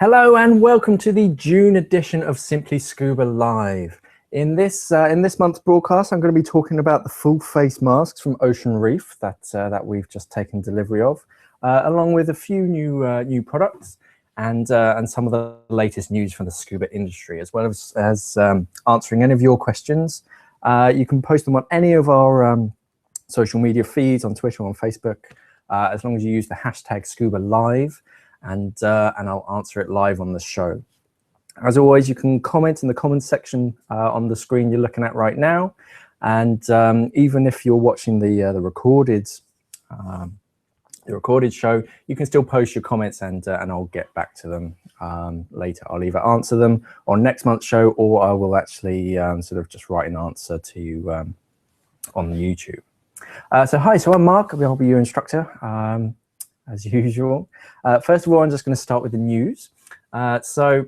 Hello and welcome to the June edition of Simply Scuba Live. In this month's broadcast, I'm going to be talking about the full face masks from Ocean Reef that we've just taken delivery of, along with a few new products and some of the latest news from the scuba industry, as well as answering any of your questions. You can post them on any of our social media feeds on Twitter or on Facebook, as long as you use the hashtag Scuba Live. And I'll answer it live on the show. As always, you can comment in the comments section on the screen you're looking at right now, and even if you're watching the recorded show, you can still post your comments, and I'll get back to them later. I'll either answer them on next month's show, or I will actually sort of just write an answer to you on YouTube. So hi, so I'm Mark. I'll be your instructor. As usual. First of all, I'm just going to start with the news. So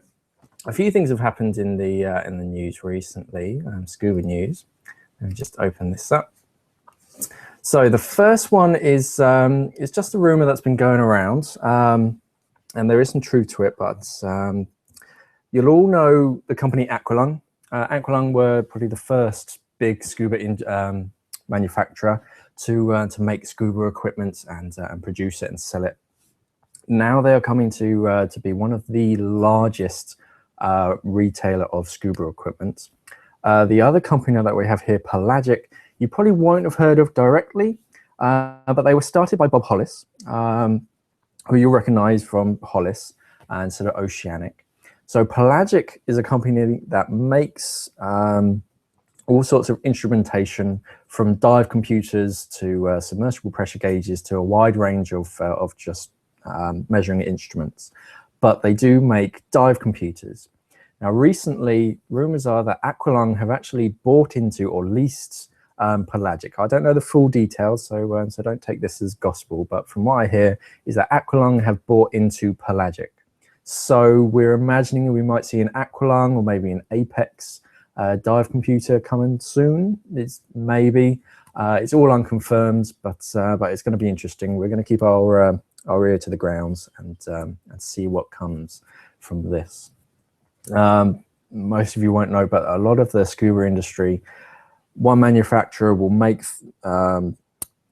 a few things have happened in the news recently, scuba news. Let me just open this up. So the first one is just a rumor that's been going around, and there is some truth to it, but you'll all know the company Aqualung. Aqualung were probably the first big scuba manufacturer to make scuba equipment and produce it and sell it. Now they are coming to be one of the largest retailer of scuba equipment. The other company that we have here, Pelagic, you probably won't have heard of directly, but they were started by Bob Hollis, who you'll recognize from Hollis and sort of Oceanic. So Pelagic is a company that makes all sorts of instrumentation, from dive computers to submersible pressure gauges to a wide range of just measuring instruments. But they do make dive computers. Now recently, rumors are that Aqualung have actually bought into or leased Pelagic. I don't know the full details, so don't take this as gospel, but from what I hear is that Aqualung have bought into Pelagic. So we're imagining we might see an Aqualung or maybe an Apex dive computer coming soon. It's maybe it's all unconfirmed, but it's going to be interesting. We're going to keep our ear to the grounds and see what comes from this. Most of you won't know, but a lot of the scuba industry, one manufacturer will make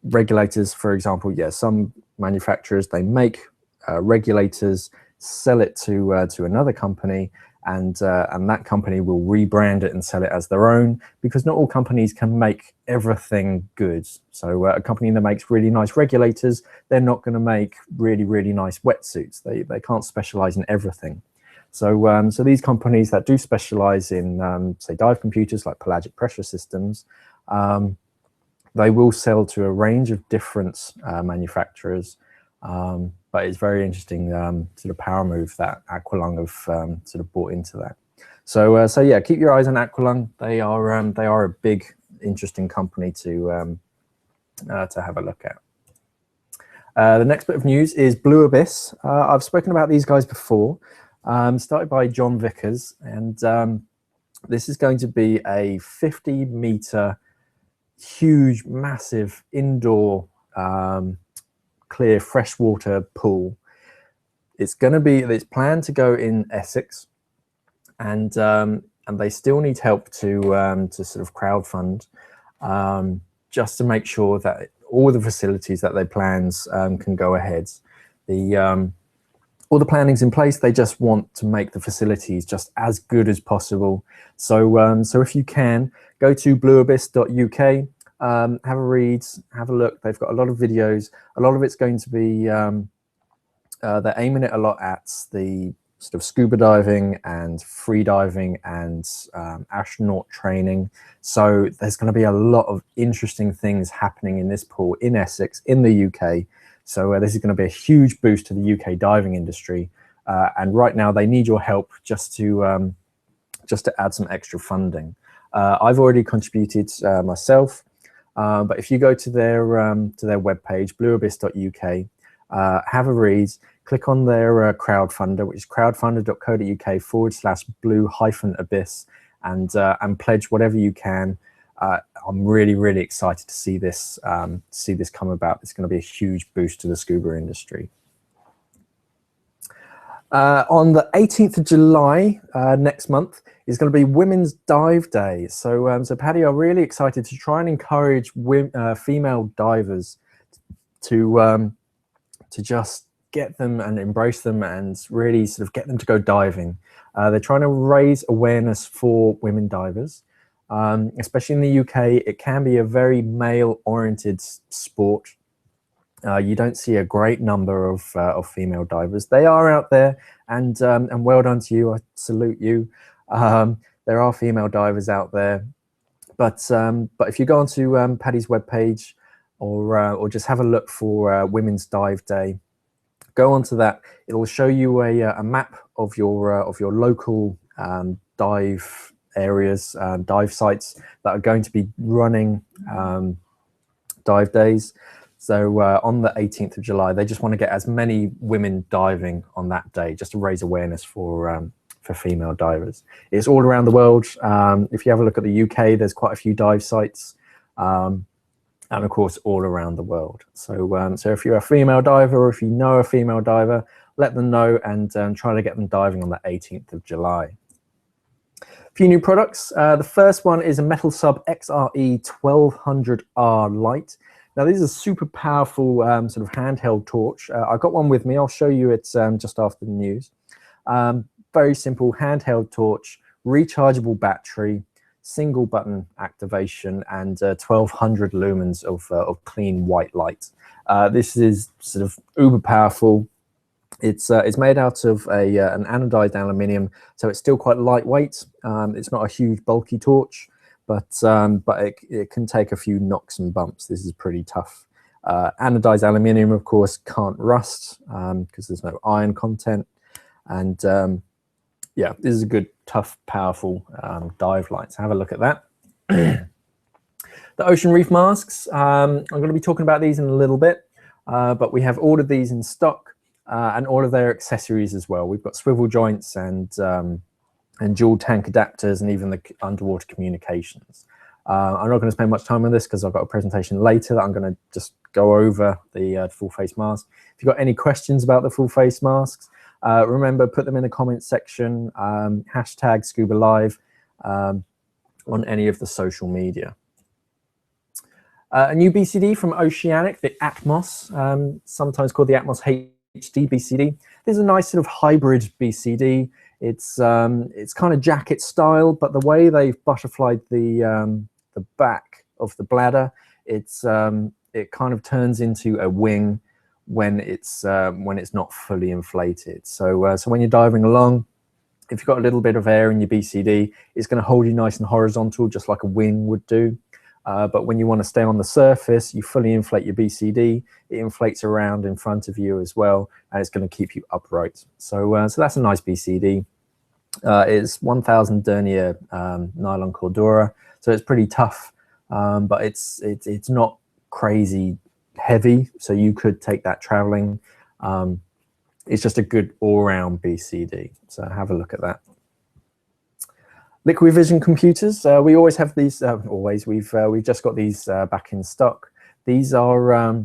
regulators, for example. Yeah, some manufacturers, they make regulators, sell it to another company, and that company will rebrand it and sell it as their own, because not all companies can make everything good. So a company that makes really nice regulators, they're not going to make really nice wetsuits. They can't specialize in everything. So so these companies that do specialize in say dive computers like Pelagic Pressure Systems, they will sell to a range of different manufacturers. But it's very interesting sort of power move that Aqualung have sort of bought into that. So so yeah, keep your eyes on Aqualung. They are a big, interesting company to have a look at. The next bit of news is Blue Abyss. I've spoken about these guys before. Started by John Vickers, and this is going to be a 50-meter, huge, massive indoor clear freshwater pool. It's planned to go in Essex, and they still need help to sort of crowdfund, just to make sure that all the facilities that they plans can go ahead. All the planning's in place. They just want to make the facilities just as good as possible. So so if you can, go to blueabyss.uk. Have a read, have a look. They've got a lot of videos. A lot of it's going to be, they're aiming it a lot at the sort of scuba diving and free diving and astronaut training. So there's going to be a lot of interesting things happening in this pool in Essex, in the UK. So this is going to be a huge boost to the UK diving industry. And right now they need your help just to add some extra funding. I've already contributed myself. But if you go to their webpage, blueabyss.uk, have a read, click on their crowdfunder, which is crowdfunder.co.uk/blue-abyss, and pledge whatever you can. I'm really excited to see this come about. It's going to be a huge boost to the scuba industry. On the 18th of July next month is going to be Women's Dive Day. So, so Paddy are really excited to try and encourage female divers to just get them and embrace them and really sort of get them to go diving. They're trying to raise awareness for women divers, especially in the UK. It can be a very male-oriented sport. You don't see a great number of female divers. They are out there, and well done to you. I salute you. There are female divers out there, but if you go onto Paddy's webpage or just have a look for Women's Dive Day, go onto that. It'll show you a map of your local dive areas, dive sites that are going to be running dive days. So on the 18th of July, they just want to get as many women diving on that day, just to raise awareness for female divers. It's all around the world. If you have a look at the UK, there's quite a few dive sites, and of course, all around the world. So, so if you're a female diver, or if you know a female diver, let them know and try to get them diving on the 18th of July. A few new products. The first one is a metal Sub XRE 1200R light. Now, this is a super powerful sort of handheld torch. I've got one with me. I'll show you it just after the news. Very simple handheld torch, rechargeable battery, single button activation, and 1200 lumens of clean white light. This is sort of uber powerful. It's made out of an anodized aluminium, so it's still quite lightweight. It's not a huge bulky torch, but it can take a few knocks and bumps. This is pretty tough. Anodized aluminium, of course, can't rust because there's no iron content. And yeah, this is a good, tough, powerful dive light. So have a look at that. The ocean reef masks, I'm going to be talking about these in a little bit, but we have ordered these in stock and all of their accessories as well. We've got swivel joints and dual tank adapters and even the underwater communications. I'm not going to spend much time on this because I've got a presentation later that I'm going to just go over the full face mask. If you've got any questions about the full face masks, remember, put them in the comments section, hashtag Scuba Live on any of the social media. A new BCD from Oceanic, the Atmos, sometimes called the Atmos HD BCD. This is a nice sort of hybrid BCD. It's kind of jacket style, but the way they've butterflied the back of the bladder, it kind of turns into a wing when it's not fully inflated. So so when you're diving along, if you've got a little bit of air in your BCD, it's going to hold you nice and horizontal, just like a wing would do. But when you want to stay on the surface, you fully inflate your BCD. It inflates around in front of you as well, and it's going to keep you upright. So so that's a nice BCD. It's 1000 denier nylon Cordura, so it's pretty tough, but it's not crazy heavy, so you could take that traveling. It's just a good all-round BCD, so have a look at that. Liquid vision computers, we always have these. We've just got these back in stock. These are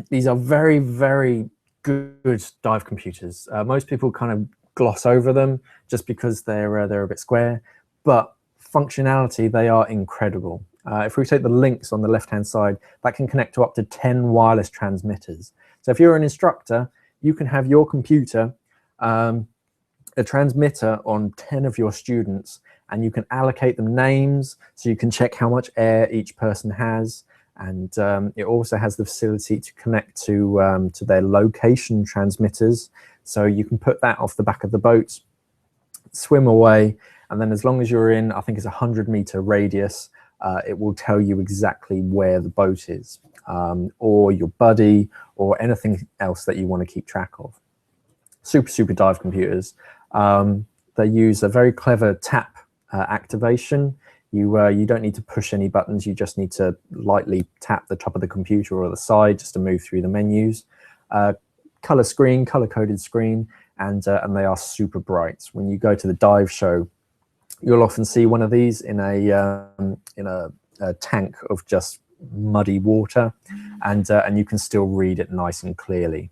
these are very, very good dive computers. Most people kind of gloss over them just because they're a bit square, but functionality, they are incredible. If we take the links on the left-hand side, that can connect to up to 10 wireless transmitters. So if you're an instructor, you can have your computer, a transmitter on 10 of your students, and you can allocate them names, so you can check how much air each person has. And it also has the facility to connect to their location transmitters. So you can put that off the back of the boat, swim away, and then as long as you're in, I think it's a 100-meter radius, it will tell you exactly where the boat is, or your buddy, or anything else that you want to keep track of. Super, super dive computers. They use a very clever tap activation. You don't need to push any buttons. You just need to lightly tap the top of the computer or the side just to move through the menus. Color screen, color-coded screen, and they are super bright. When you go to the dive show, you'll often see one of these in a tank of just muddy water, and you can still read it nice and clearly.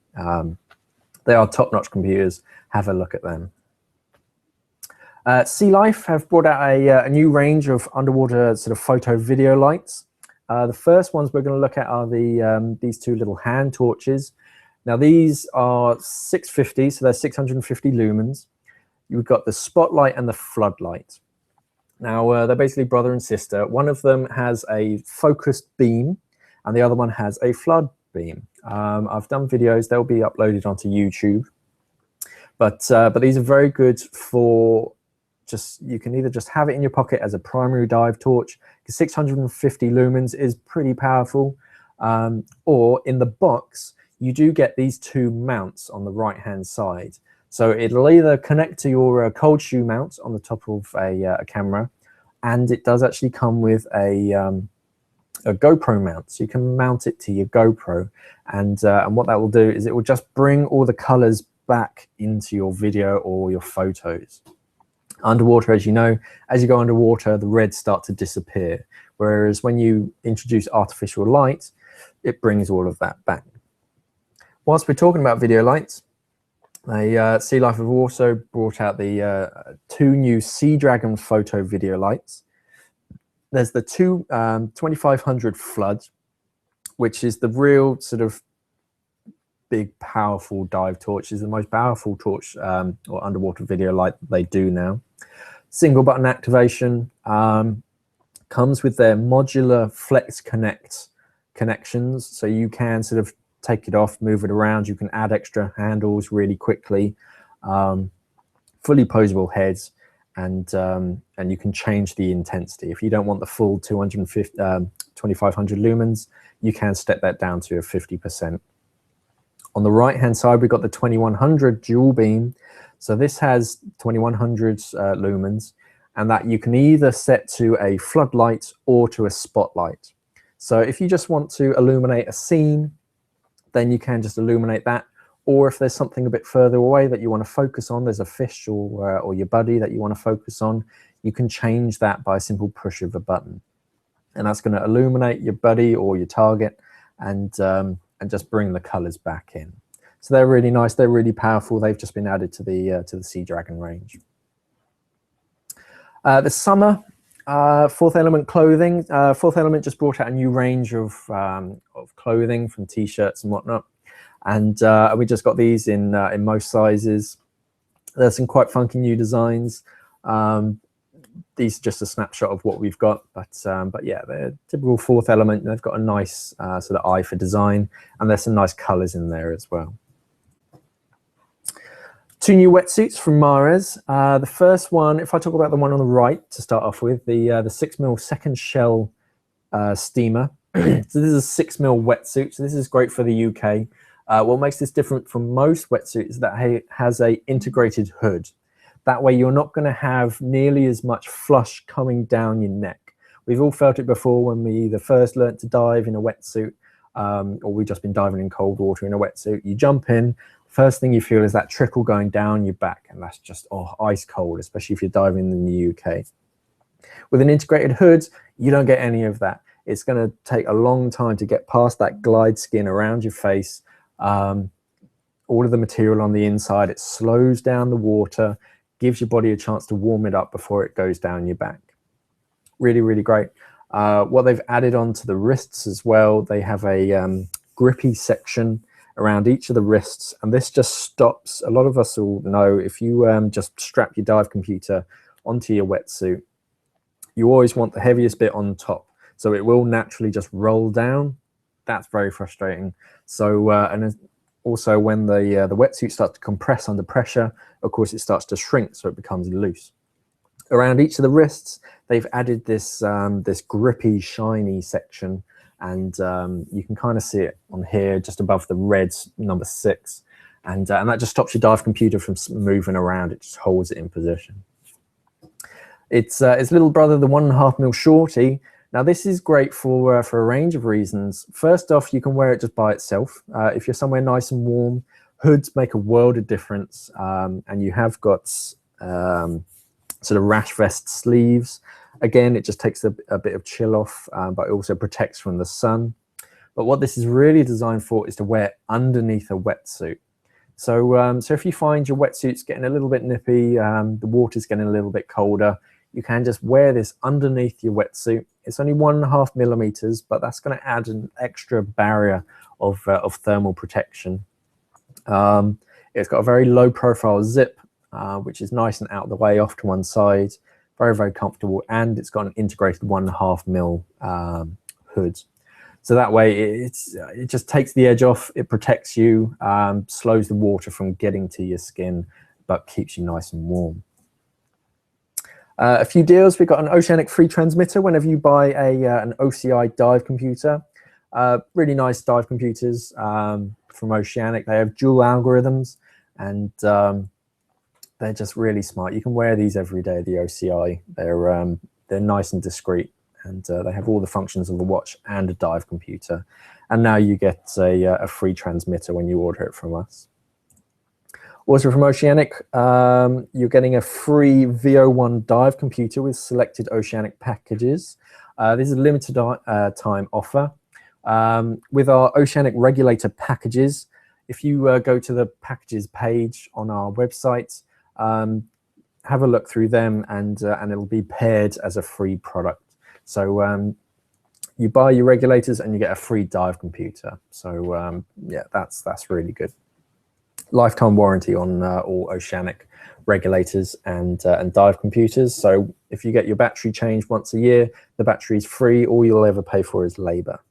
They are top-notch computers. Have a look at them. Sealife have brought out a new range of underwater sort of photo video lights. The first ones we're going to look at are these two little hand torches. Now these are 650, so they're 650 lumens. You've got the spotlight and the floodlight. Now they're basically brother and sister. One of them has a focused beam and the other one has a flood beam. I've done videos, they'll be uploaded onto YouTube. But these are very good for you can either just have it in your pocket as a primary dive torch, because 650 lumens is pretty powerful, or in the box, you do get these two mounts on the right-hand side. So it'll either connect to your cold shoe mount on the top of a camera, and it does actually come with a GoPro mount. So you can mount it to your GoPro, and what that will do is it will just bring all the colors back into your video or your photos. Underwater, as you know, as you go underwater, the reds start to disappear. Whereas when you introduce artificial light, it brings all of that back. Whilst we're talking about video lights, Sealife have also brought out the two new Sea Dragon photo video lights. There's the 2500 flood, which is the real sort of big, powerful dive torch. Is the most powerful torch or underwater video light they do now. Single button activation, comes with their modular flex connect connections, so you can sort of take it off, move it around. You can add extra handles really quickly. Fully posable heads, and you can change the intensity. If you don't want the full 2500 lumens, you can step that down to a 50%. On the right-hand side, we've got the 2100 dual beam. So this has 2100 lumens, and that you can either set to a floodlight or to a spotlight. So if you just want to illuminate a scene, then you can just illuminate that. Or if there's something a bit further away that you want to focus on, there's a fish or your buddy that you want to focus on, you can change that by a simple push of a button. And that's going to illuminate your buddy or your target and just bring the colors back in. So they're really nice, they're really powerful. They've just been added to the Sea Dragon range. The summer, Fourth Element clothing. Fourth Element just brought out a new range of clothing, from t-shirts and whatnot. And we just got these in most sizes. There's some quite funky new designs. These are just a snapshot of what we've got, but yeah, they're typical Fourth Element. They've got a nice sort of eye for design, and there's some nice colors in there as well. Two new wetsuits from Marez. The first one, if I talk about the one on the right to start off with, the 6mm second shell steamer. So this is a 6mm wetsuit, so this is great for the UK. What makes this different from most wetsuits is that it has a integrated hood. That way you're not going to have nearly as much flush coming down your neck. We've all felt it before when we either first learnt to dive in a wetsuit, or we've just been diving in cold water in a wetsuit. You jump in, first thing you feel is that trickle going down your back, and that's just ice cold, especially if you're diving in the UK. With an integrated hood, you don't get any of that. It's going to take a long time to get past that glide skin around your face. All of the material on the inside, it slows down the water, gives your body a chance to warm it up before it goes down your back. Really, really great. What they've added onto the wrists as well, they have a grippy section around each of the wrists, and this just stops. A lot of us will know, if you just strap your dive computer onto your wetsuit, you always want the heaviest bit on top, so it will naturally just roll down. That's very frustrating. So and also when the wetsuit starts to compress under pressure, of course it starts to shrink, so it becomes loose. Around each of the wrists, they've added this this grippy, shiny section, and you can kind of see it on here, just above the red number 6, and that just stops your dive computer from moving around. It just holds it in position. It's little brother, the 1.5mm shorty. Now this is great for a range of reasons. First off, you can wear it just by itself. If you're somewhere nice and warm, hoods make a world of difference, and you have got sort of rash vest sleeves. Again, it just takes a bit of chill off, but it also protects from the sun. But what this is really designed for is to wear underneath a wetsuit. So if you find your wetsuit's getting a little bit nippy, the water's getting a little bit colder, you can just wear this underneath your wetsuit. It's only 1.5 millimeters, but that's going to add an extra barrier of thermal protection. It's got a very low profile zip, which is nice and out of the way, off to one side. Very, very comfortable, and it's got an integrated 1.5 mil hood. So that way it just takes the edge off, it protects you, slows the water from getting to your skin, but keeps you nice and warm. A few deals. We've got an Oceanic free transmitter whenever you buy an OCI dive computer. Really nice dive computers from Oceanic. They have dual algorithms, and they're just really smart. You can wear these every day, the OCI. They're nice and discreet, and they have all the functions of a watch and a dive computer. And now you get a free transmitter when you order it from us. Also from Oceanic, you're getting a free VO1 dive computer with selected Oceanic packages. This is a limited time offer. With our Oceanic regulator packages, if you go to the packages page on our website, have a look through them, and it'll be paired as a free product. So you buy your regulators and you get a free dive computer. So yeah, that's really good. Lifetime warranty on all Oceanic regulators and dive computers. So if you get your battery changed once a year, the battery is free. All you'll ever pay for is labor.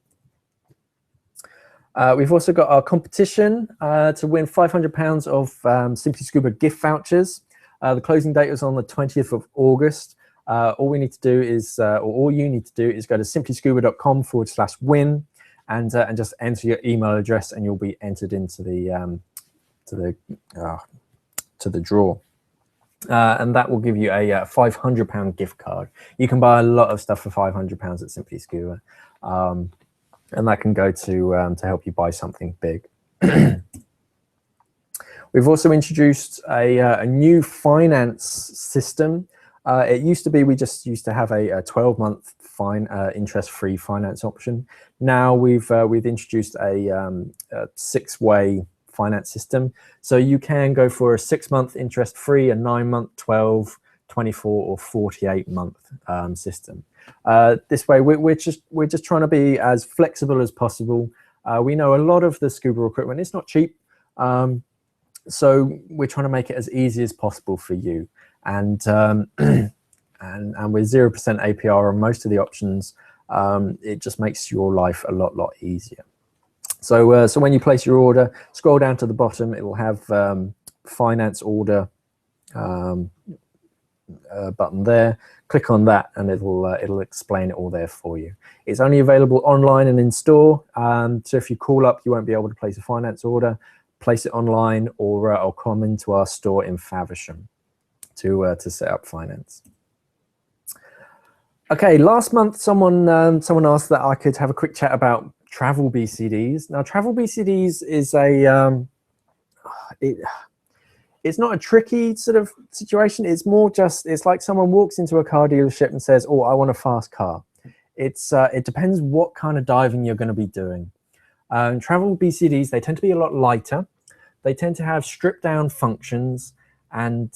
We've also got our competition to win £500 of Simply Scuba gift vouchers. The closing date is on the 20th of August. All we need to do is, or all you need to do is go to simplyscuba.com/win and just enter your email address, and you'll be entered into the draw. And that will give you a £500 gift card. You can buy a lot of stuff for £500 at Simply Scuba. And that can go to help you buy something big. We've also introduced a new finance system. It used to be we just used to have a 12-month interest-free finance option. Now we've introduced a 6-way finance system. So you can go for a 6-month interest-free, a 9-month, 12, 24, or 48-month system. This way, we're just trying to be as flexible as possible. We know a lot of the scuba equipment, it's not cheap, so we're trying to make it as easy as possible for you. And with 0% APR on most of the options, it just makes your life a lot easier. So when you place your order, scroll down to the bottom, it will have finance order button there. Click on that, and it'll explain it all there for you. It's only available online and in store. So if you call up, you won't be able to place a finance order. Place it online, or come into our store in Faversham to set up finance. Okay, last month someone asked that I could have a quick chat about travel BCDs. Now, travel BCDs is it's not a tricky sort of situation. It's more just, it's like someone walks into a car dealership and says, oh, I want a fast car. It depends what kind of diving you're going to be doing. Travel BCDs, they tend to be a lot lighter. They tend to have stripped down functions, and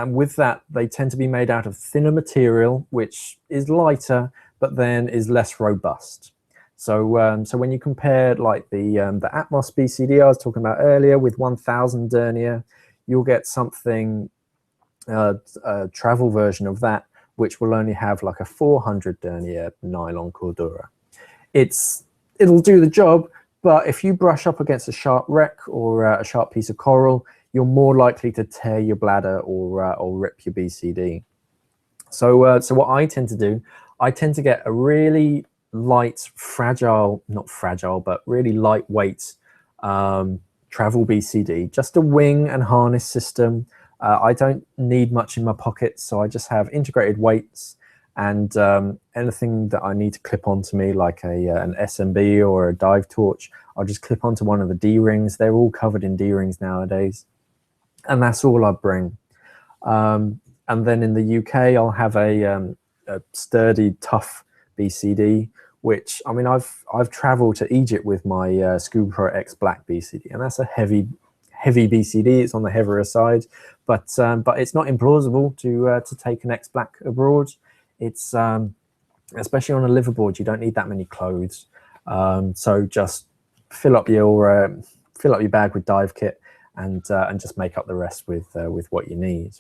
with that, they tend to be made out of thinner material, which is lighter, but then is less robust. So, so when you compare like the Atmos BCD I was talking about earlier with 1000 denier, you'll get something, a travel version of that, which will only have like a 400 denier nylon cordura. It'll do the job, but if you brush up against a sharp wreck or a sharp piece of coral, you're more likely to tear your bladder or rip your BCD. So, so what I tend to do, I tend to get a really light, not fragile, but really lightweight travel BCD, just a wing and harness system. I don't need much in my pockets, so I just have integrated weights and anything that I need to clip onto me, like an SMB or a dive torch, I'll just clip onto one of the D-rings. They're all covered in D-rings nowadays, and that's all I bring. And then in the UK, I'll have a sturdy, tough BCD which, I mean, I've traveled to Egypt with my Scuba Pro X Black BCD, and that's a heavy BCD. It's on the heavier side, but it's not implausible to take an X Black abroad. It's especially on a liverboard, you don't need that many clothes, so just fill up your bag with dive kit and just make up the rest with what you need.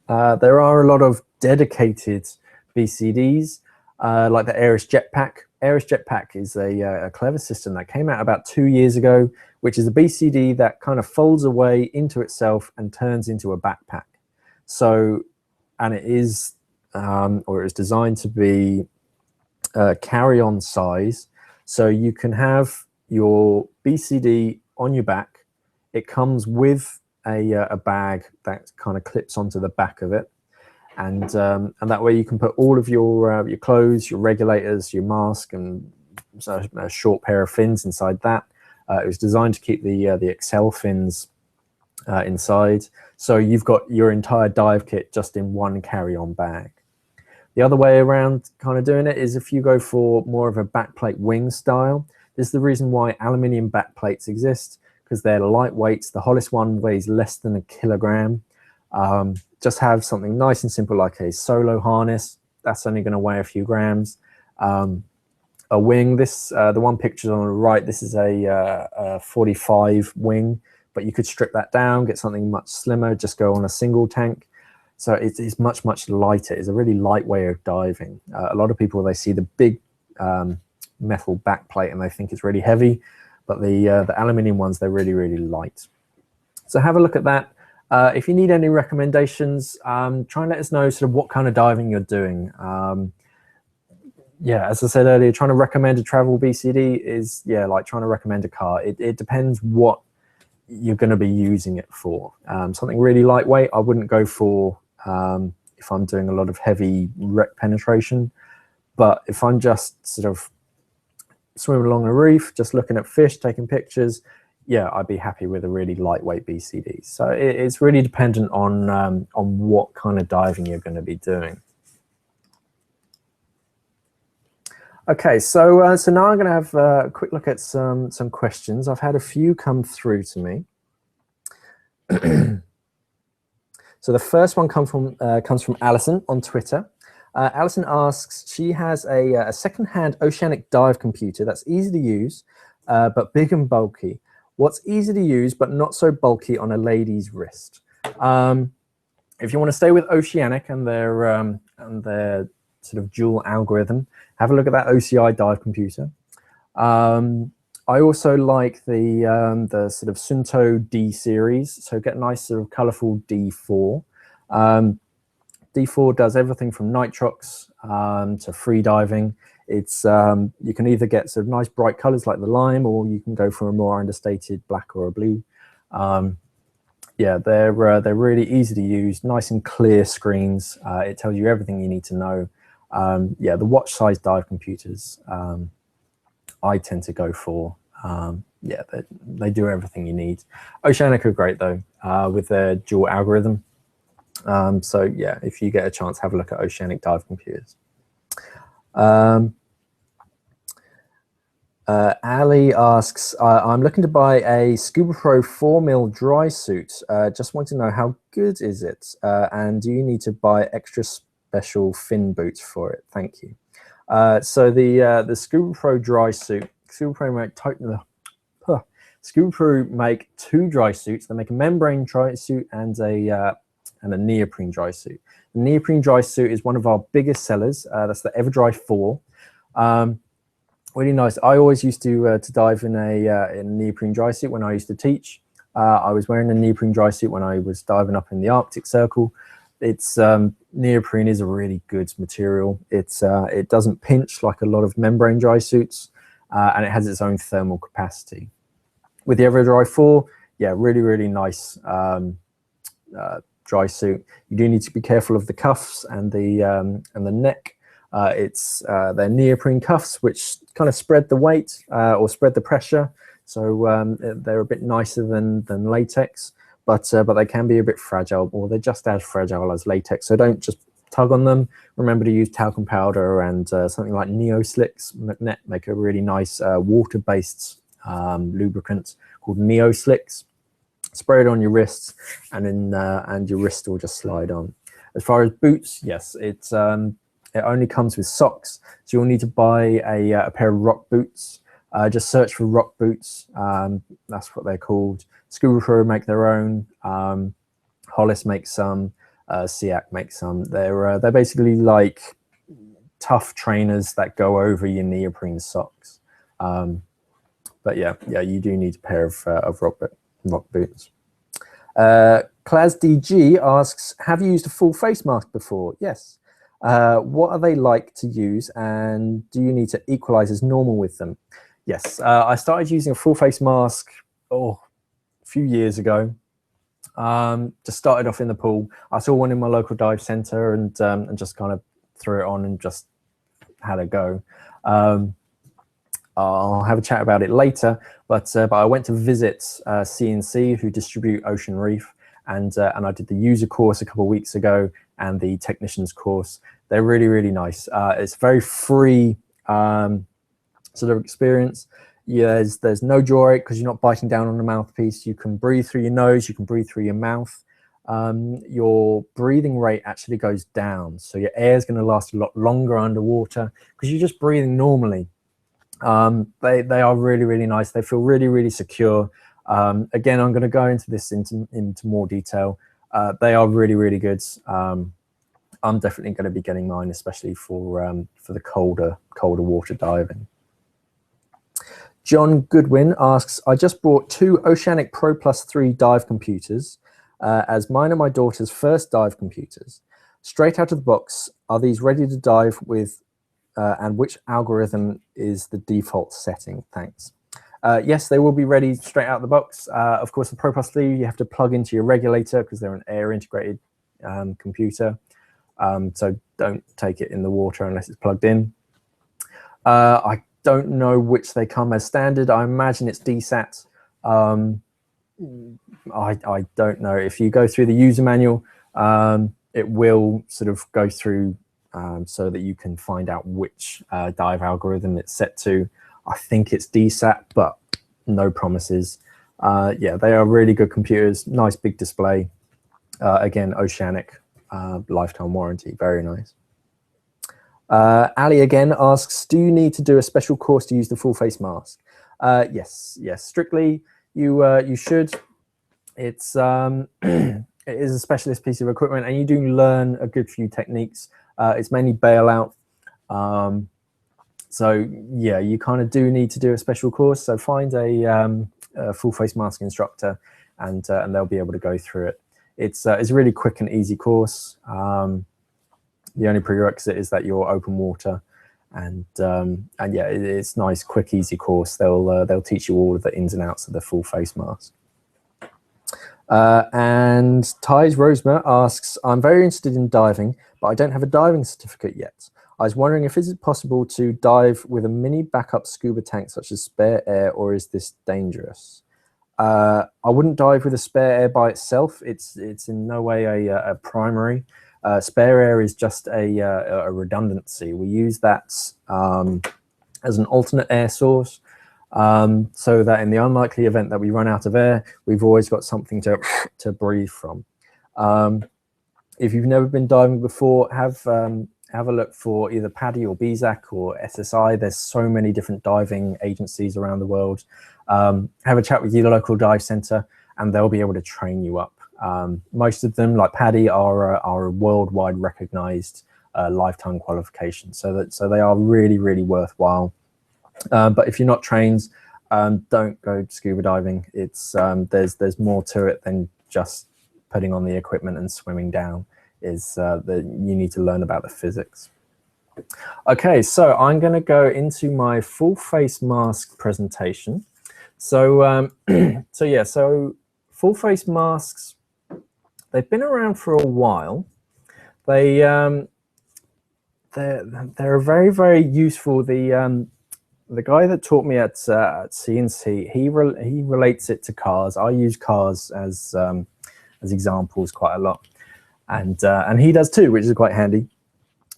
There are a lot of dedicated BCDs, like the Aris Jetpack. Aris Jetpack is a clever system that came out about 2 years ago, which is a BCD that kind of folds away into itself and turns into a backpack. So, and it is, or it's designed to be carry-on size. So you can have your BCD on your back. It comes with a bag that kind of clips onto the back of it. And that way you can put all of your clothes, your regulators, your mask, and a short pair of fins inside that. It was designed to keep the Excel fins inside, so you've got your entire dive kit just in one carry-on bag. The other way around kind of doing it is if you go for more of a backplate wing style. This is the reason why aluminium backplates exist, because they're lightweight. The hottest one weighs less than 1 kilogram. Just have something nice and simple like a solo harness. That's only going to weigh a few grams. A wing, the one pictured on the right, this is a 45 wing, but you could strip that down, get something much slimmer, just go on a single tank. So it's much, much lighter. It's a really light way of diving. A lot of people, they see the big metal backplate and they think it's really heavy, but the aluminium ones, they're really, really light. So have a look at that. If you need any recommendations, try and let us know sort of what kind of diving you're doing. Yeah, as I said earlier, trying to recommend a travel BCD is, yeah, like trying to recommend a car. It depends what you're going to be using it for. Something really lightweight, I wouldn't go for if I'm doing a lot of heavy wreck penetration. But if I'm just sort of swimming along the reef, just looking at fish, taking pictures, yeah, I'd be happy with a really lightweight BCD. So it's really dependent on what kind of diving you're going to be doing. Okay, so now I'm going to have a quick look at some questions. I've had a few come through to me. So the first one comes from Alison on Twitter. Alison asks, she has a second-hand Oceanic dive computer that's easy to use, but big and bulky. What's easy to use but not so bulky on a lady's wrist? If you want to stay with Oceanic and their sort of dual algorithm, have a look at that OCI dive computer. I also like the sort of Sunto D series, so get a nice sort of colorful D4. D4 does everything from nitrox to free diving. It's you can either get sort of nice bright colors like the lime, or you can go for a more understated black or a blue. Yeah, they're really easy to use, nice and clear screens. It tells you everything you need to know. Yeah, the watch size dive computers I tend to go for. Yeah, they do everything you need. Oceanic are great though, with their dual algorithm. So yeah, if you get a chance, have a look at Oceanic dive computers. Ali asks, I'm looking to buy a Scuba Pro 4mm dry suit. Just want to know, how good is it? And do you need to buy extra special fin boots for it? Thank you. So the Scuba Pro dry suit, Scuba Pro make two dry suits. They make a membrane dry suit and a neoprene dry suit. The neoprene dry suit is one of our biggest sellers. That's the Everdry 4. Really nice. I always used to dive in a neoprene dry suit when I used to teach. I was wearing a neoprene dry suit when I was diving up in the Arctic Circle. It's neoprene is a really good material. It doesn't pinch like a lot of membrane dry suits, and it has its own thermal capacity. With the Everdry 4, yeah, really, really nice dry suit. You do need to be careful of the cuffs and the neck. They're neoprene cuffs which kind of spread the weight or spread the pressure, so they're a bit nicer than latex, but they can be a bit fragile, or they're just as fragile as latex. So don't just tug on them, remember to use talcum powder and something like Neo Slicks. Magnet make a really nice water-based lubricant called Neo Slicks. Spray it on your wrists, and then and your wrist will just slide on. As far as boots, yes, it only comes with socks, so you'll need to buy a pair of rock boots. Just search for rock boots. That's what they're called. Scuba Pro make their own. Hollis makes some. SEAC makes some. They're basically like tough trainers that go over your neoprene socks. But yeah, you do need a pair of rock boots. Claz DG asks, have you used a full face mask before? Yes. What are they like to use, and do you need to equalize as normal with them? Yes, I started using a full face mask a few years ago. Just started off in the pool. I saw one in my local dive center and just kind of threw it on and just had a go. I'll have a chat about it later, but I went to visit CNC, who distribute Ocean Reef, and I did the user course a couple of weeks ago and the technicians course. They're really, really nice. It's a very free sort of experience. Yeah, there's no jaw ache because you're not biting down on the mouthpiece. You can breathe through your nose, you can breathe through your mouth. Your breathing rate actually goes down, so your air is going to last a lot longer underwater because you're just breathing normally. They are really, really nice. They feel really, really secure. Again, I'm going to go into this into more detail. They are really, really good. I'm definitely going to be getting mine, especially for the colder water diving. John Goodwin asks, I just bought 2 Oceanic Pro Plus 3 dive computers as mine are my daughter's first dive computers. Straight out of the box, are these ready to dive with, and which algorithm is the default setting? Thanks. Yes, they will be ready straight out of the box. Of course, the Pro Plus 3, you have to plug into your regulator because they're an air integrated computer. So don't take it in the water unless it's plugged in. I don't know which they come as standard. I imagine it's DSAT. I don't know. If you go through the user manual, it will sort of go through so that you can find out which dive algorithm it's set to. I think it's DSAT, but no promises. Yeah, they are really good computers. Nice big display. Again, Oceanic, lifetime warranty. Very nice. Ali again asks, do you need to do a special course to use the full face mask? Yes, strictly you should. It's it is a specialist piece of equipment, and you do learn a good few techniques. It's mainly bailout, so yeah, you kind of do need to do a special course. So find a full face mask instructor, and they'll be able to go through it. It's a really quick and easy course. The only prerequisite is that you're open water, and yeah, it's nice, quick, easy course. They'll teach you all of the ins and outs of the full face mask. And Thais Rosemer asks, I'm very interested in diving, but I don't have a diving certificate yet. I was wondering if is it possible to dive with a mini backup scuba tank such as spare air, or is this dangerous? I wouldn't dive with a spare air by itself. It's in no way a primary. Spare air is just a redundancy. We use that as an alternate air source, so that in the unlikely event that we run out of air, we've always got something to breathe from. If you've never been diving before, have a look for either PADI or BZAC or SSI. There's so many different diving agencies around the world. Have a chat with your local dive center, and they'll be able to train you up. Most of them, like PADI, are a worldwide recognized lifetime qualification, so they are really, really worthwhile. But if you're not trained, don't go scuba diving. It's there's more to it than just putting on the equipment and swimming down. That you need to learn about the physics. Okay, so I'm going to go into my full face mask presentation. So so full face masks, they've been around for a while. They're very, very useful. The guy that taught me at CNC, he relates it to cars. I use cars as examples quite a lot. and he does too, which is quite handy.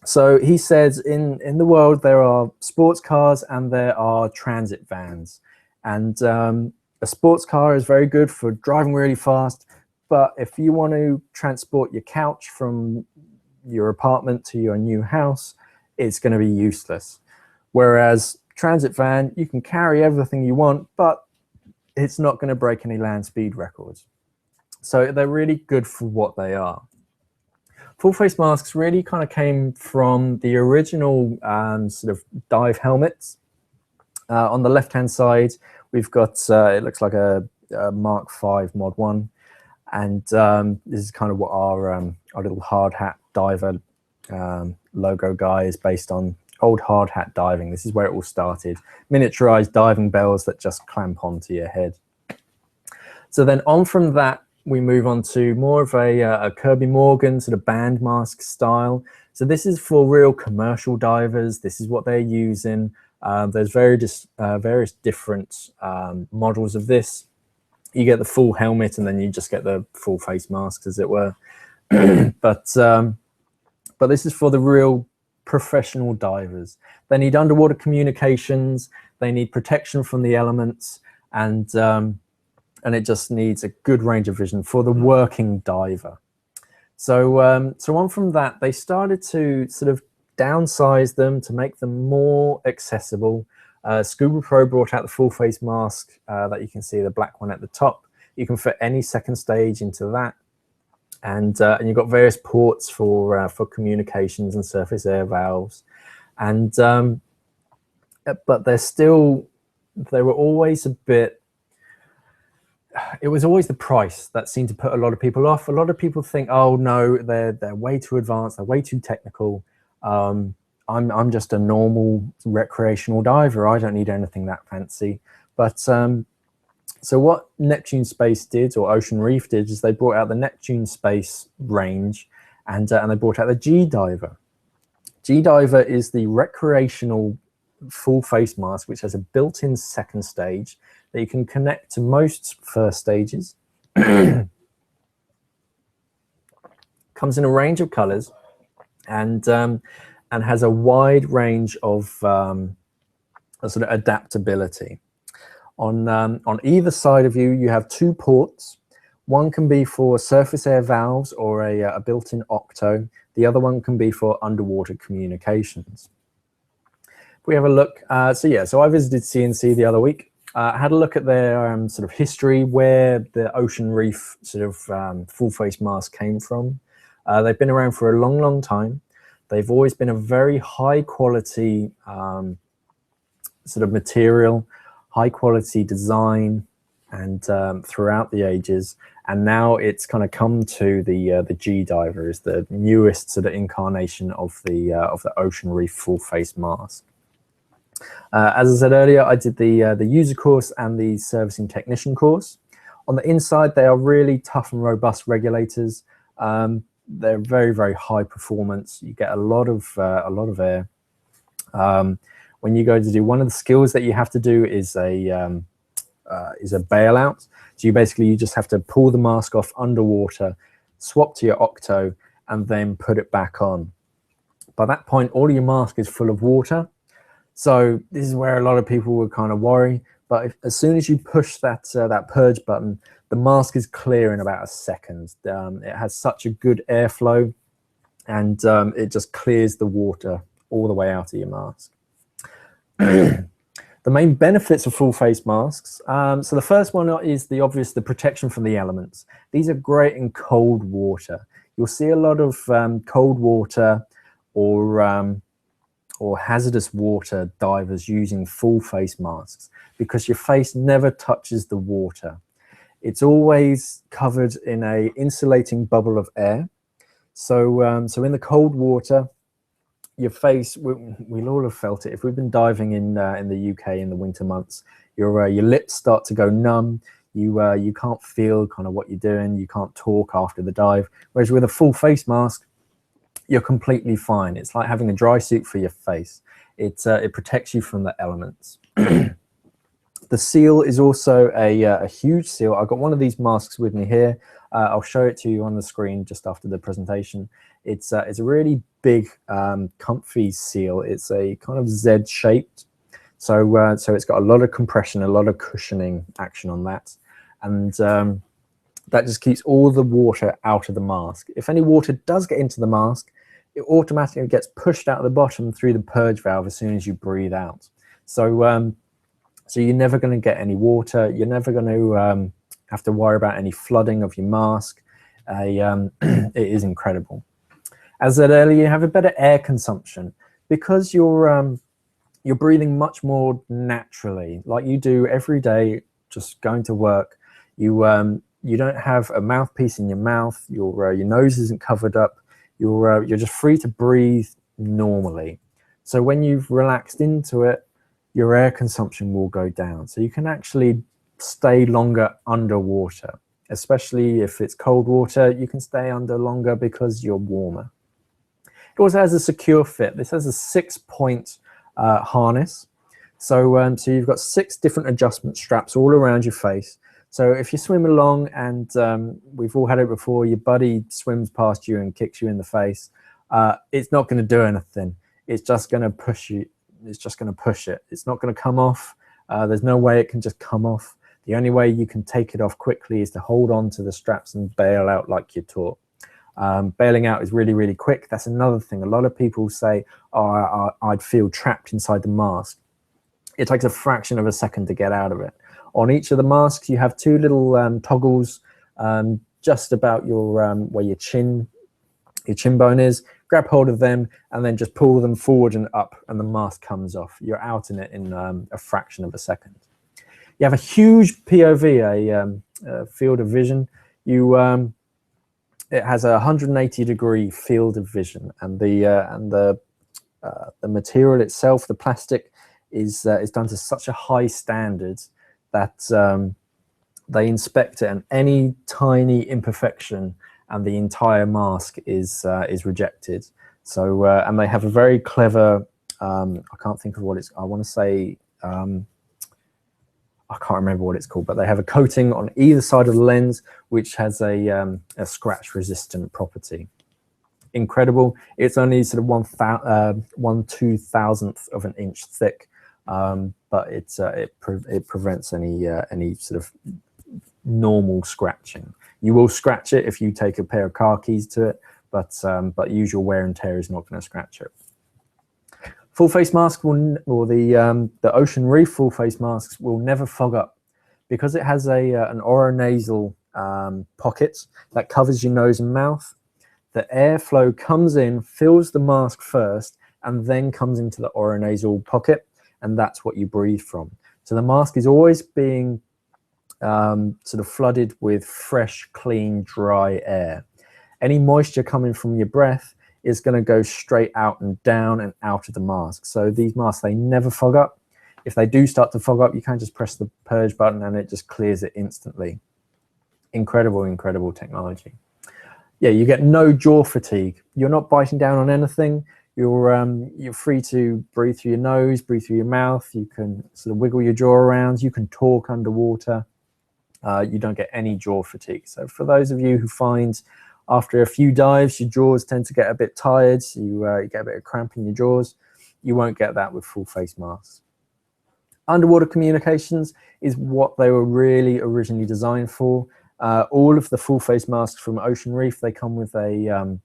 So he says in the world there are sports cars and there are transit vans, and a sports car is very good for driving really fast, but if you want to transport your couch from your apartment to your new house, it's going to be useless. Whereas transit van, you can carry everything you want, but it's not going to break any land speed records. So they're really good for what they are. Full face masks really kind of came from the original sort of dive helmets. On the left-hand side, we've got, it looks like a Mark V Mod 1. And this is kind of what our little hard hat diver logo guy is based on. Old hard hat diving. This is where it all started. Miniaturized diving bells that just clamp onto your head. So then on from that, we move on to more of a Kirby Morgan sort of band mask style. So this is for real commercial divers. This is what they're using. There's various different models of this. You get the full helmet and then you just get the full face masks, as it were. But this is for the real professional divers. They need underwater communications, they need protection from the elements, and it just needs a good range of vision for the working diver. So so on from that, they started to sort of downsize them to make them more accessible. Scuba Pro brought out the full face mask that you can see, the black one at the top. You can fit any second stage into that. And you've got various ports for communications and surface air valves, and but they were always a bit. It was always the price that seemed to put a lot of people off. A lot of people think, oh no, they're way too advanced, they're way too technical. I'm just a normal recreational diver. I don't need anything that fancy. But so what Neptune Space did, or Ocean Reef did, is they brought out the Neptune Space range, and they brought out the G-Diver. G-Diver is the recreational full face mask, which has a built-in second stage that you can connect to most first stages. Comes in a range of colors, and has a wide range of sort of adaptability. On either side of you, you have two ports. One can be for surface air valves or a built-in octo. The other one can be for underwater communications. If we have a look, so I visited CNC the other week. Had a look at their sort of history, where the Ocean Reef sort of full face mask came from. They've been around for a long, long time. They've always been a very high quality sort of material, high quality design, and throughout the ages, and now it's kind of come to the G-Diver is the newest sort of incarnation of the Ocean Reef full face mask. As I said earlier, I did the user course and the servicing technician course. On the inside, they are really tough and robust regulators. They're very, very high performance. You get a lot of air. When you go to do, one of the skills that you have to do is a bailout. So you just have to pull the mask off underwater, swap to your octo, and then put it back on. By that point, all of your mask is full of water. So this is where a lot of people would kind of worry. But as soon as you push that purge button, the mask is clear in about a second. It has such a good airflow, and it just clears the water all the way out of your mask. The main benefits of full face masks. So the first one is the obvious, the protection from the elements. These are great in cold water. You'll see a lot of cold water or hazardous water divers using full face masks because your face never touches the water. It's always covered in a insulating bubble of air. So, so in the cold water, your face, we'll all have felt it. If we've been diving in the UK in the winter months, your lips start to go numb. You can't feel kind of what you're doing. You can't talk after the dive. Whereas with a full face mask, you're completely fine. It's like having a dry suit for your face. It protects you from the elements. The seal is also a huge seal. I've got one of these masks with me here. I'll show it to you on the screen just after the presentation. It's a really big, comfy seal. It's a kind of Z-shaped. So it's got a lot of compression, a lot of cushioning action on that. And that just keeps all the water out of the mask. If any water does get into the mask, it automatically gets pushed out of the bottom through the purge valve as soon as you breathe out. So so you're never going to get any water. You're never going to have to worry about any flooding of your mask. It is incredible. As I said earlier, you have a better air consumption because you're breathing much more naturally, like you do every day, just going to work. You don't have a mouthpiece in your mouth. Your nose isn't covered up. You're just free to breathe normally. So when you've relaxed into it, your air consumption will go down. So you can actually stay longer underwater, especially if it's cold water. You can stay under longer because you're warmer. It also has a secure fit. This has a 6-point harness. So you've got 6 different adjustment straps all around your face. So if you swim along and we've all had it before, your buddy swims past you and kicks you in the face, it's not going to do anything. It's just going to push you. It's just going to push it. It's not going to come off. There's no way it can just come off. The only way you can take it off quickly is to hold on to the straps and bail out like you're taught. Bailing out is really, really quick. That's another thing. A lot of people say, oh, I'd feel trapped inside the mask. It takes a fraction of a second to get out of it. On each of the masks, you have 2 little toggles just about your where your chin bone is. Grab hold of them and then just pull them forward and up, and the mask comes off. You're out in it in a fraction of a second. You have a huge POV, a field of vision. It has a 180-degree field of vision, and the material itself, the plastic, is done to such a high standard that they inspect it, and any tiny imperfection and the entire mask is rejected. So and they have a very clever, I can't think of what it's, I want to say, I can't remember what it's called, but they have a coating on either side of the lens which has a scratch resistant property. Incredible. It's only sort of 1/2000th of an inch thick, but it prevents any sort of normal scratching. You will scratch it if you take a pair of car keys to it, but usual wear and tear is not going to scratch it. Full face mask or the Ocean Reef full face masks will never fog up because it has an oronasal pocket that covers your nose and mouth. The airflow comes in, fills the mask first, and then comes into the oronasal pocket, and that's what you breathe from. So the mask is always being sort of flooded with fresh, clean, dry air. Any moisture coming from your breath is going to go straight out and down and out of the mask. So these masks, they never fog up. If they do start to fog up, you can just press the purge button and it just clears it instantly. Incredible, incredible technology. Yeah, you get no jaw fatigue. You're not biting down on anything. You're free to breathe through your nose, breathe through your mouth. You can sort of wiggle your jaw around. You can talk underwater. You don't get any jaw fatigue. So for those of you who find after a few dives, your jaws tend to get a bit tired, you get a bit of cramp in your jaws, you won't get that with full face masks. Underwater communications is what they were really originally designed for. All of the full face masks from Ocean Reef, they come with a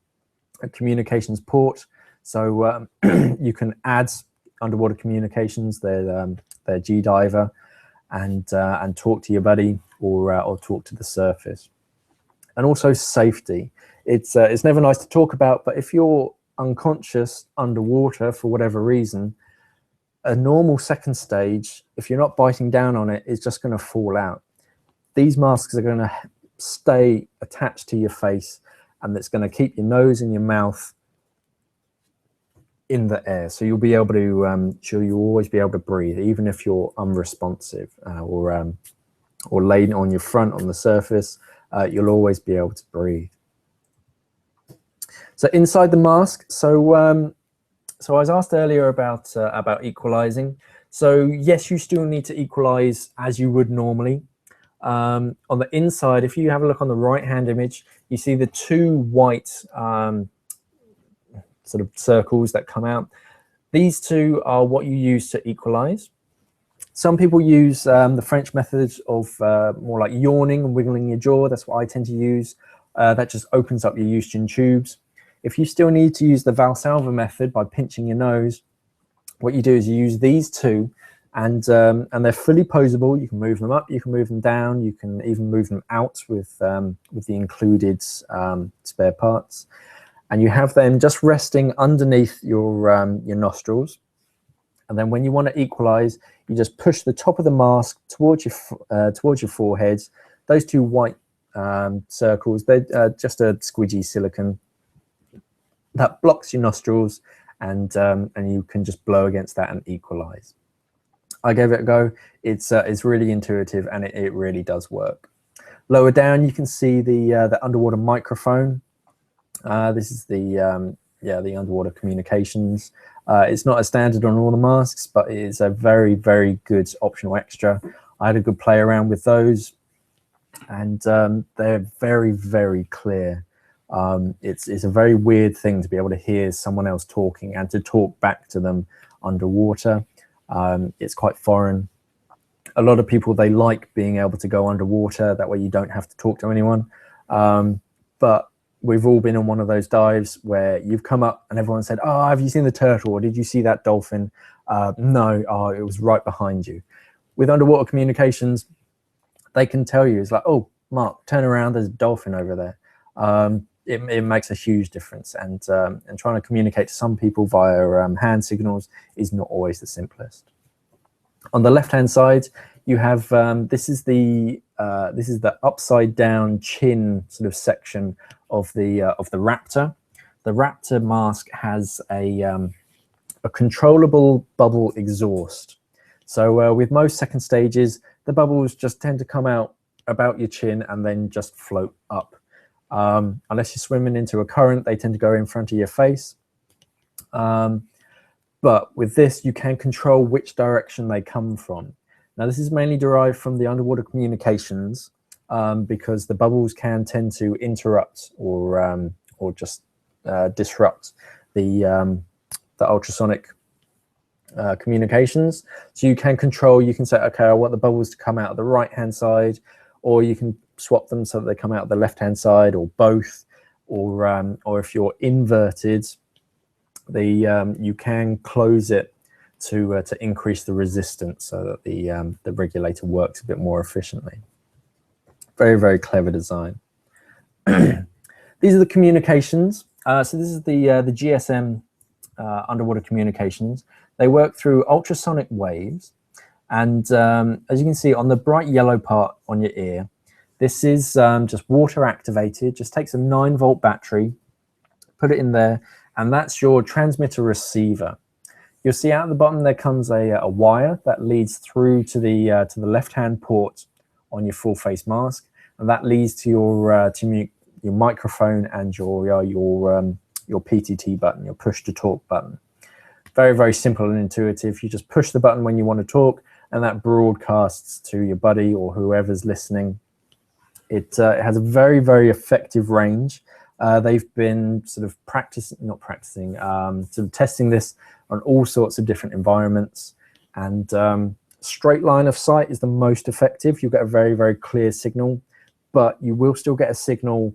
communications port. So you can add underwater communications, their G-diver, and talk to your buddy or talk to the surface. And also safety. It's never nice to talk about, but if you're unconscious underwater for whatever reason, a normal second stage, if you're not biting down on it, is just going to fall out. These masks are going to stay attached to your face, and it's going to keep your nose and your mouth in the air. So you'll be able to, you'll always be able to breathe, even if you're unresponsive or laid on your front on the surface. You'll always be able to breathe. So inside the mask, so I was asked earlier about equalizing. So yes, you still need to equalize as you would normally. On the inside, if you have a look on the right-hand image, you see the two white sort of circles that come out. These two are what you use to equalize. Some people use the French method of more like yawning and wiggling your jaw. That's what I tend to use. That just opens up your Eustachian tubes. If you still need to use the Valsalva method by pinching your nose, what you do is you use these two, and they're fully posable. You can move them up, you can move them down, you can even move them out with the included spare parts. And you have them just resting underneath your nostrils. And then when you want to equalize, you just push the top of the mask towards your forehead. Those two white circles, they're just a squidgy silicone that blocks your nostrils, and you can just blow against that and equalize. I gave it a go. It's really intuitive, and it really does work. Lower down, you can see the underwater microphone. This is the underwater communications. It's not a standard on all the masks, but it is a very, very good optional extra. I had a good play around with those, and they're very, very clear. It's a very weird thing to be able to hear someone else talking and to talk back to them underwater. It's quite foreign. A lot of people, they like being able to go underwater. That way you don't have to talk to anyone. But we've all been on one of those dives where you've come up and everyone said, oh, have you seen the turtle? Or did you see that dolphin? No, oh, it was right behind you. With underwater communications, they can tell you, it's like, oh, Mark, turn around, there's a dolphin over there. It makes a huge difference. And trying to communicate to some people via hand signals is not always the simplest. On the left-hand side, you have, this is the upside down chin sort of section of the Raptor. The Raptor mask has a controllable bubble exhaust. So with most second stages, the bubbles just tend to come out about your chin and then just float up. Unless you're swimming into a current, they tend to go in front of your face. But with this, you can control which direction they come from. Now, this is mainly derived from the underwater communications, because the bubbles can tend to interrupt or just disrupt the ultrasonic communications. So you can control, you can say, okay, I want the bubbles to come out of the right-hand side, or you can swap them so that they come out of the left-hand side, or both, or if you're inverted, you can close it to increase the resistance so that the regulator works a bit more efficiently. Very, very clever design. These are the communications. So this is the GSM underwater communications. They work through ultrasonic waves. And as you can see on the bright yellow part on your ear, this is just water activated. Just takes a 9-volt battery, put it in there, and that's your transmitter receiver. You'll see out at the bottom there comes a wire that leads through to the left-hand port on your full face mask, and that leads to your microphone and your PTT button, your push to talk button. Very, very simple and intuitive. You just push the button when you want to talk, and that broadcasts to your buddy or whoever's listening. It has a very, very effective range. They've been sort of sort of testing this on all sorts of different environments. And straight line of sight is the most effective. You get a very, very clear signal, but you will still get a signal.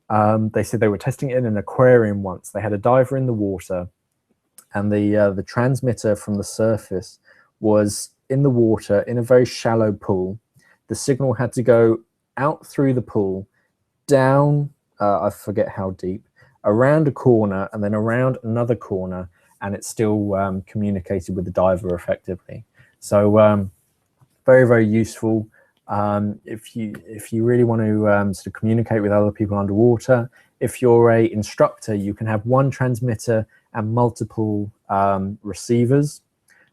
They said they were testing it in an aquarium once. They had a diver in the water, and the transmitter from the surface was in the water in a very shallow pool. The signal had to go out through the pool, down, I forget how deep, around a corner, and then around another corner, and it still communicated with the diver effectively. So very, very useful. If you really want to sort of communicate with other people underwater, if you're a instructor, you can have one transmitter and multiple receivers,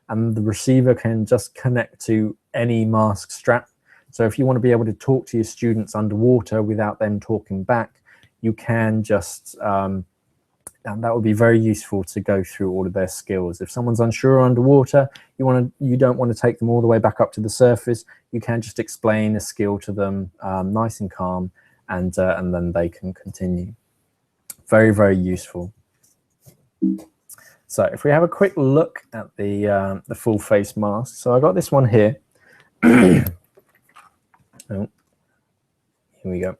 and the receiver can just connect to any mask strap. So if you want to be able to talk to your students underwater without them talking back, you can just and that would be very useful to go through all of their skills. If someone's unsure underwater, you don't want to take them all the way back up to the surface. You can just explain a skill to them, nice and calm, and then they can continue. Very, very useful. So if we have a quick look at the full face mask, so I got this one here. Oh, here we go.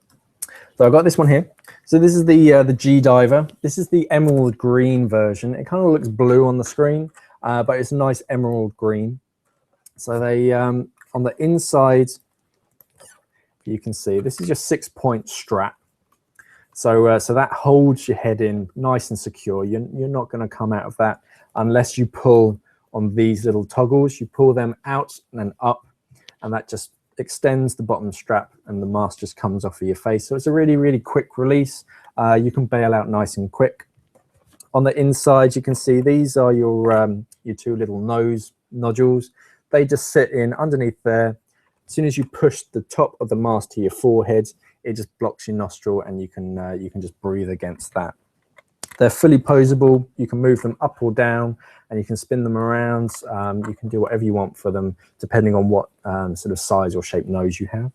So I got this one here. So this is the G Diver. This is the emerald green version. It kind of looks blue on the screen, but it's a nice emerald green. So they on the inside, you can see this is your 6-point strap. So so that holds your head in nice and secure. You're not going to come out of that unless you pull on these little toggles. You pull them out and then up, and that just extends the bottom strap, and the mask just comes off of your face. So it's a really, really quick release. You can bail out nice and quick. On the inside, you can see these are your 2 little nose nodules. They just sit in underneath there. As soon as you push the top of the mask to your forehead, it just blocks your nostril, and you can just breathe against that. They're fully posable. You can move them up or down, and you can spin them around. You can do whatever you want for them, depending on what sort of size or shape nose you have.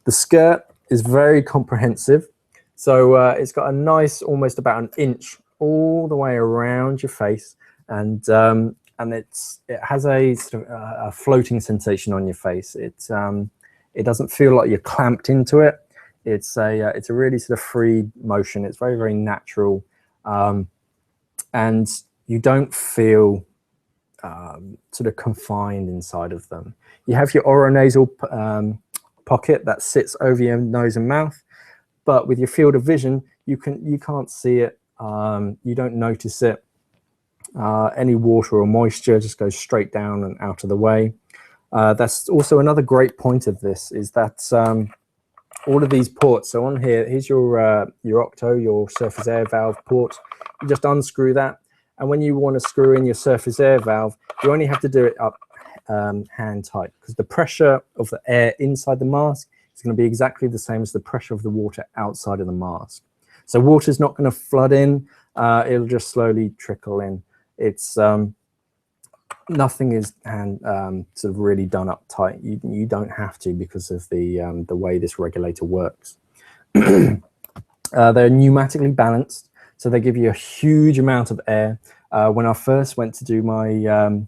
The skirt is very comprehensive. So it's got a nice, almost about an inch all the way around your face, and it has a sort of a floating sensation on your face. It doesn't feel like you're clamped into it. It's a really sort of free motion. It's very, very natural, and you don't feel sort of confined inside of them. You have your oronasal pocket that sits over your nose and mouth, but with your field of vision, you can't see it. You don't notice it. Any water or moisture just goes straight down and out of the way. That's also another great point of this, is that all of these ports. So on here, here's your octo, your surface air valve port. You just unscrew that, and when you want to screw in your surface air valve, you only have to do it up hand tight, because the pressure of the air inside the mask is going to be exactly the same as the pressure of the water outside of the mask. So water's not going to flood in. It'll just slowly trickle in. It's nothing is sort of really done up tight. You don't have to, because of the way this regulator works. They're pneumatically balanced, so they give you a huge amount of air. When I first went to do my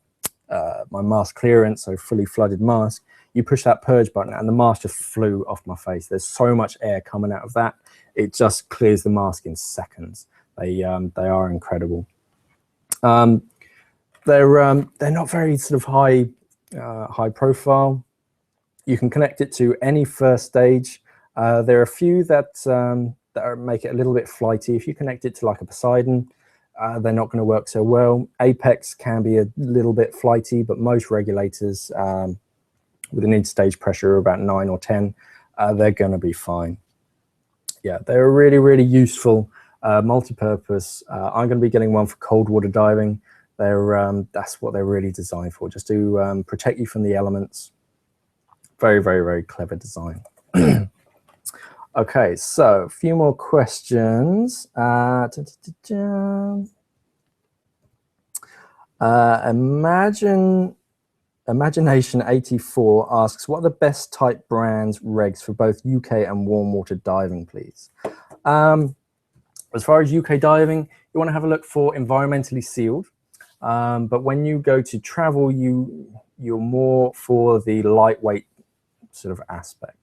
my mask clearance, so fully flooded mask, you push that purge button and the mask just flew off my face. There's so much air coming out of that. It just clears the mask in seconds. They are incredible. They're not very sort of high profile. You can connect it to any first stage. There are a few that make it a little bit flighty. If you connect it to like a Poseidon, they're not going to work so well. Apex can be a little bit flighty, but most regulators with an in-stage pressure of about 9 or 10, they're going to be fine. Yeah, they're really, really useful, multi-purpose. I'm going to be getting one for cold water diving. That's what they're really designed for, just to protect you from the elements. Very, very, very clever design. Okay, so a few more questions. Imagination84 asks, what are the best type brands regs for both UK and warm water diving, please? As far as UK diving, you want to have a look for environmentally sealed. But when you go to travel, you're more for the lightweight sort of aspect.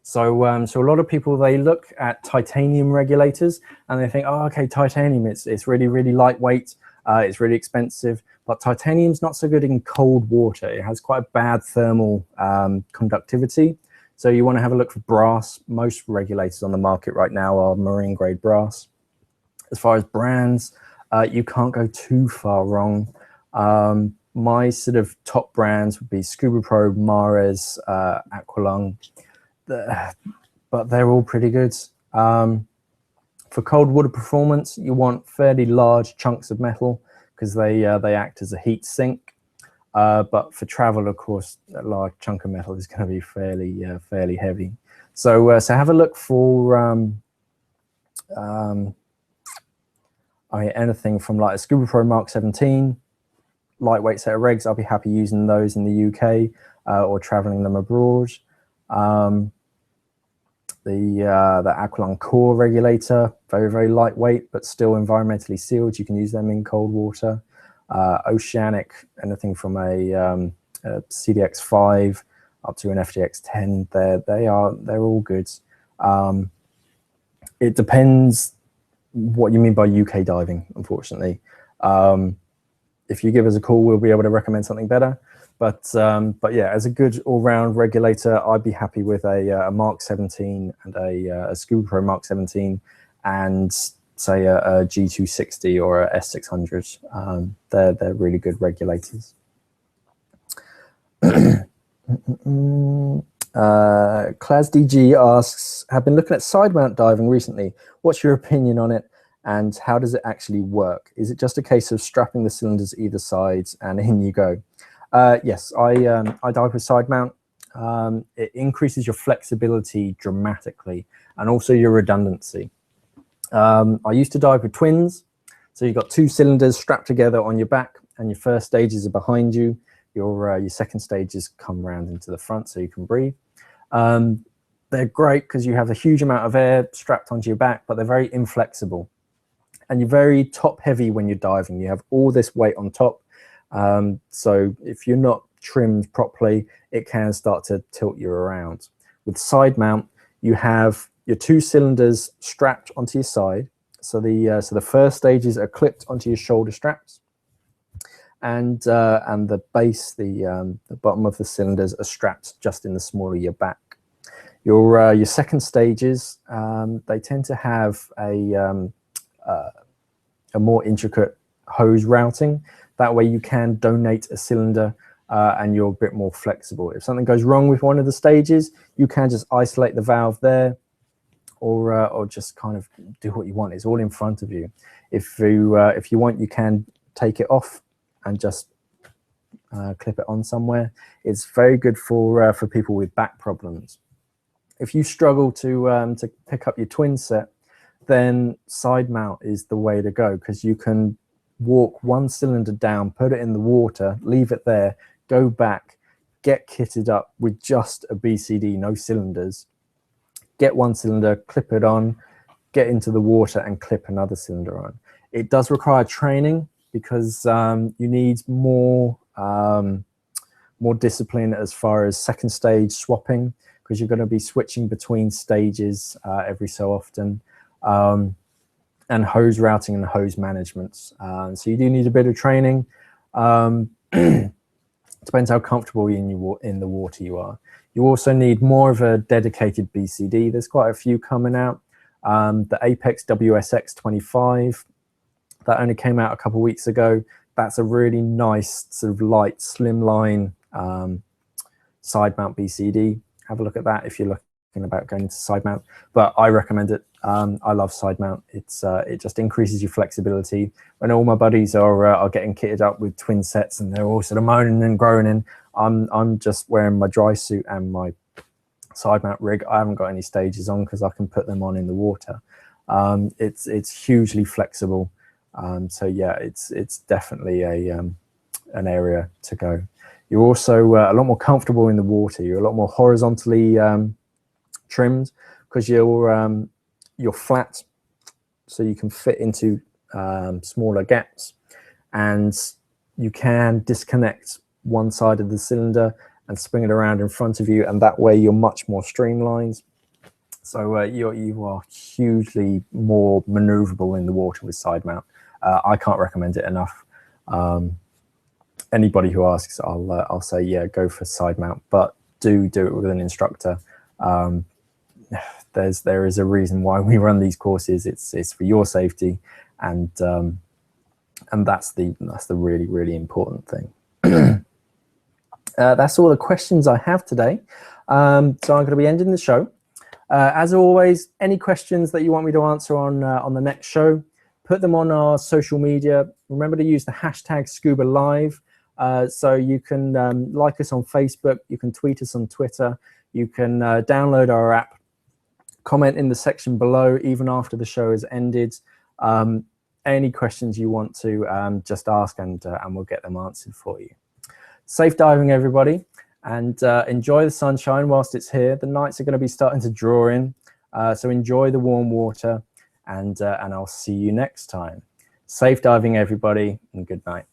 So so a lot of people, they look at titanium regulators and they think, oh, okay, titanium, it's really, really lightweight, it's really expensive, but titanium's not so good in cold water. It has quite a bad thermal conductivity. So you want to have a look for brass. Most regulators on the market right now are marine grade brass. As far as brands, you can't go too far wrong. My sort of top brands would be Scuba, Marez, Aqualung, but they're all pretty good. For cold water performance, you want fairly large chunks of metal because they act as a heat sink. But for travel, of course, a large chunk of metal is going to be fairly heavy. So so have a look for I mean, anything from like a Scuba Pro Mark 17, lightweight set of regs, I'll be happy using those in the UK or traveling them abroad. The Aqualung Core regulator, very, very lightweight, but still environmentally sealed. You can use them in cold water. Oceanic, anything from a CDX5 up to an FDX10, they're all good. It depends what you mean by UK diving, unfortunately. If you give us a call, we'll be able to recommend something better. But yeah, as a good all-round regulator, I'd be happy with a Mark 17 and a Scuba Pro Mark 17 and say a G260 or a S600. They're really good regulators. ClasDG asks, have been looking at side mount diving recently. What's your opinion on it? And how does it actually work? Is it just a case of strapping the cylinders either sides and in you go? Yes, I dive with side mount. It increases your flexibility dramatically and also your redundancy. I used to dive with twins. So you've got two cylinders strapped together on your back and your first stages are behind you. Your second stages come round into the front so you can breathe. They're great because you have a huge amount of air strapped onto your back, but they're very inflexible. And you're very top heavy when you're diving. You have all this weight on top. So if you're not trimmed properly, it can start to tilt you around. With side mount, you have your two cylinders strapped onto your side. So the first stages are clipped onto your shoulder straps. And the base, the bottom of the cylinders are strapped just in the small of your back. Your second stages, they tend to have a more intricate hose routing. That way you can donate a cylinder and you're a bit more flexible. If something goes wrong with one of the stages, you can just isolate the valve there or just kind of do what you want. It's all in front of you. If you want, you can take it off and just clip it on somewhere. It's very good for people with back problems. If you struggle to pick up your twin set, then side mount is the way to go because you can walk one cylinder down, put it in the water, leave it there, go back, get kitted up with just a BCD, no cylinders, get one cylinder, clip it on, get into the water and clip another cylinder on. It does require training because you need more discipline as far as second stage swapping because you're going to be switching between stages every so often. And hose routing and hose management. So you do need a bit of training. Depends how comfortable in the water you are. You also need more of a dedicated BCD. There's quite a few coming out. The Apex WSX 25, that only came out a couple of weeks ago. That's a really nice sort of light, slimline side mount BCD. Have a look at that if you're looking about going into side mount, but I recommend it. I love side mount. It just increases your flexibility. When all my buddies are getting kitted up with twin sets and they're all sort of moaning and groaning, I'm just wearing my dry suit and my side mount rig. I haven't got any stages on because I can put them on in the water. It's hugely flexible. So yeah, it's definitely an area to go. You're also a lot more comfortable in the water. You're a lot more horizontally trimmed because you're flat, so you can fit into smaller gaps, and you can disconnect one side of the cylinder and swing it around in front of you, and that way you're much more streamlined. So you are hugely more maneuverable in the water with side mount. I can't recommend it enough. Anybody who asks, I'll say, yeah, go for side mount, but do it with an instructor. There is a reason why we run these courses. It's for your safety, and that's the really, really important thing. That's all the questions I have today. So I'm going to be ending the show. As always, any questions that you want me to answer on the next show, put them on our social media. Remember to use the hashtag Scuba Live. So you can like us on Facebook, you can tweet us on Twitter, you can download our app, comment in the section below even after the show has ended. any questions you want to, just ask, and we'll get them answered for you. Safe diving, everybody, and enjoy the sunshine whilst it's here. The nights are going to be starting to draw in, so enjoy the warm water, and I'll see you next time. Safe diving, everybody, and good night.